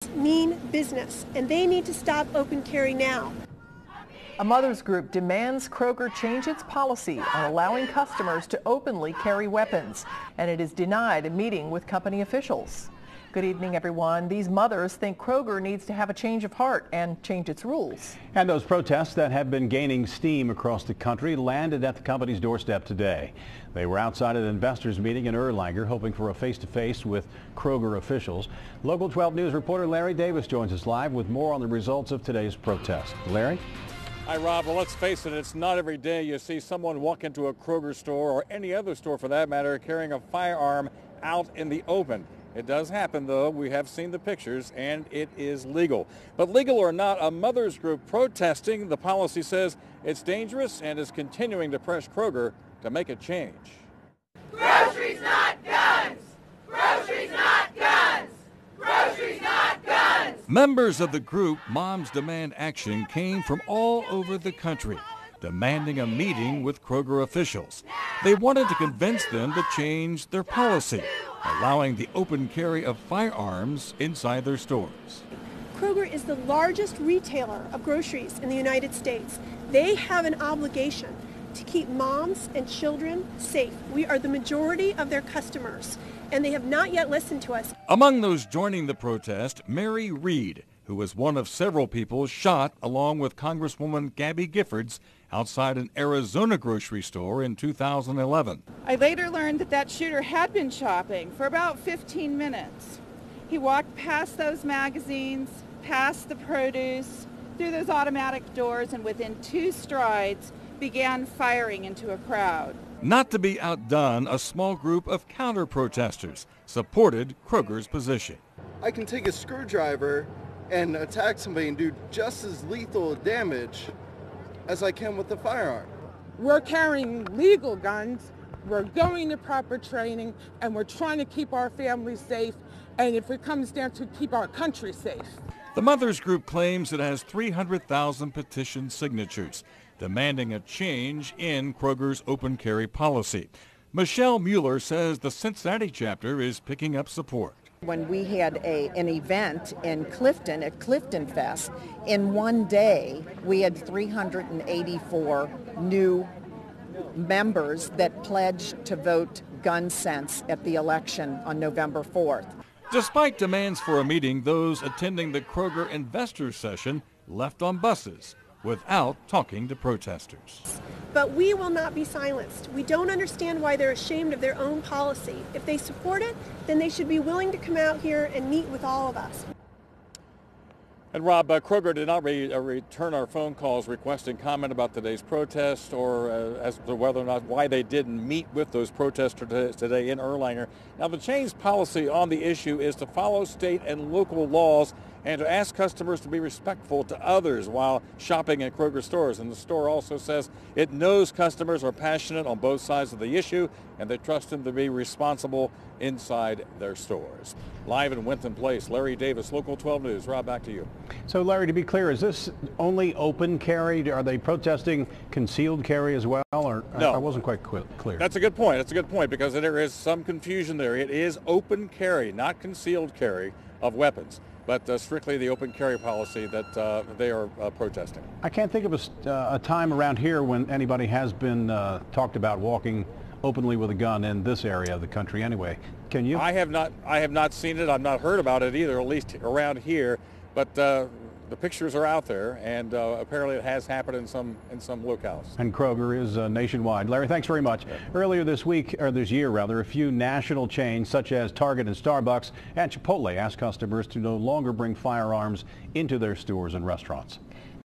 Firearms mean business, and they need to stop open carry now. A mothers group demands Kroger change its policy on allowing customers to openly carry weapons, and it is denied a meeting with company officials. Good evening, everyone. These mothers think Kroger needs to have a change of heart and change its rules. And those protests that have been gaining steam across the country landed at the company's doorstep today. They were outside an investors meeting in Erlanger, hoping for a face-to-face with Kroger officials. Local 12 News reporter Larry Davis joins us live with more on the results of today's protest. Larry? Hi, Rob. Well, let's face it, it's not every day you see someone walk into a Kroger store or any other store for that matter carrying a firearm out in the open. It does happen, though. We have seen the pictures, and it is legal. But legal or not, a mothers group protesting the policy says it's dangerous and is continuing to press Kroger to make a change. Groceries, not guns! Groceries, not guns! Groceries, not guns! Members of the group Moms Demand Action came from all over the country, demanding a meeting with Kroger officials. They wanted to convince them to change their policy, allowing the open carry of firearms inside their stores. Kroger is the largest retailer of groceries in the United States. They have an obligation to keep moms and children safe. We are the majority of their customers, and they have not yet listened to us. Among those joining the protest, Mary Reed, who was one of several people shot along with Congresswoman Gabby Giffords outside an Arizona grocery store in 2011. I later learned that shooter had been shopping for about 15 minutes. He walked past those magazines, past the produce, through those automatic doors, and within 2 strides began firing into a crowd. Not to be outdone, a small group of counter-protesters supported Kroger's position. I can take a screwdriver and attack somebody and do just as lethal damage as I can with a firearm. We're carrying legal guns, we're going to proper training, and we're trying to keep our families safe, and if it comes down to keep our country safe. The mothers group claims it has 300,000 petition signatures, demanding a change in Kroger's open carry policy. Michelle Mueller says the Cincinnati chapter is picking up support. When we had an event in Clifton at Clifton Fest, in one day we had 384 new members that pledged to vote gun sense at the election on November 4th. Despite demands for a meeting, those attending the Kroger investors session left on buses without talking to protesters. But we will not be silenced. We don't understand why they're ashamed of their own policy. If they support it, then they should be willing to come out here and meet with all of us. And Rob, Kroger did not return our phone calls requesting comment about today's protest or as to whether or not why they didn't meet with those protesters today in Erlanger. Now, the change policy on the issue is to follow state and local laws and to ask customers to be respectful to others while shopping at Kroger stores. And the store also says it knows customers are passionate on both sides of the issue and they trust them to be responsible inside their stores. Live in Winton Place, Larry Davis, Local 12 News. Rob, back to you. So, Larry, to be clear, is this only open carry? Are they protesting concealed carry as well? Or no. I wasn't quite clear. That's a good point. That's a good point because there is some confusion there. It is open carry, not concealed carry of weapons, but strictly the open carry policy that they are protesting. I can't think of a time around here when anybody has been talked about walking openly with a gun in this area of the country anyway. Can you? I have not seen it. I've not heard about it either, at least around here. But the pictures are out there, and apparently it has happened in some locales. And Kroger is nationwide. Larry, thanks very much. Yeah. Earlier this year, a few national chains such as Target and Starbucks and Chipotle asked customers to no longer bring firearms into their stores and restaurants.